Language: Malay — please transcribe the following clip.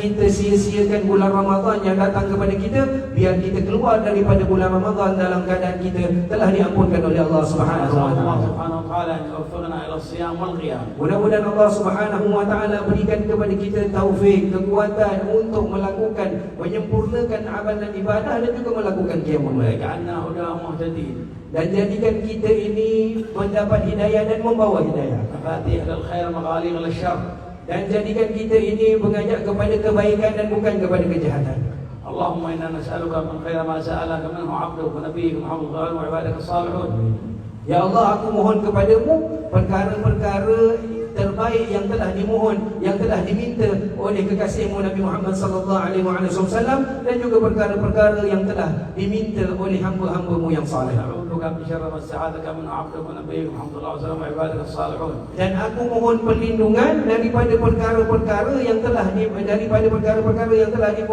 kita sia-siakan bulan Ramadan yang datang kepada kita, biar kita keluar daripada bulan Ramadan dalam keadaan kita telah diampunkan oleh Allah Subhanahu wa taala. Mudah-mudahan Allah Subhanahu wa taala berikan kepada kita taufik, kekuatan untuk melakukan, menyempurnakan amalan ibadah dan juga melakukan qiyamul lail. Dan jadikan kita ini mendapat hidayah dan membawa hidayah. Dan jadikan kita ini mengajak kepada kebaikan dan bukan kepada kejahatan. Allahumma inna nas'aluka min khairi ma sa'alaka minhu 'abduka wa nabiyyuka Muhammad wa ibadaka salihun. Ya Allah, aku mohon kepadamu perkara-perkara terbaik yang telah dimohon, yang telah diminta oleh kekasihmu Nabi Muhammad sallallahu alaihi wasallam, dan juga perkara-perkara yang telah diminta oleh hamba-hambamu yang saleh. Dan aku mohon perlindungan daripada perkara-perkara yang telah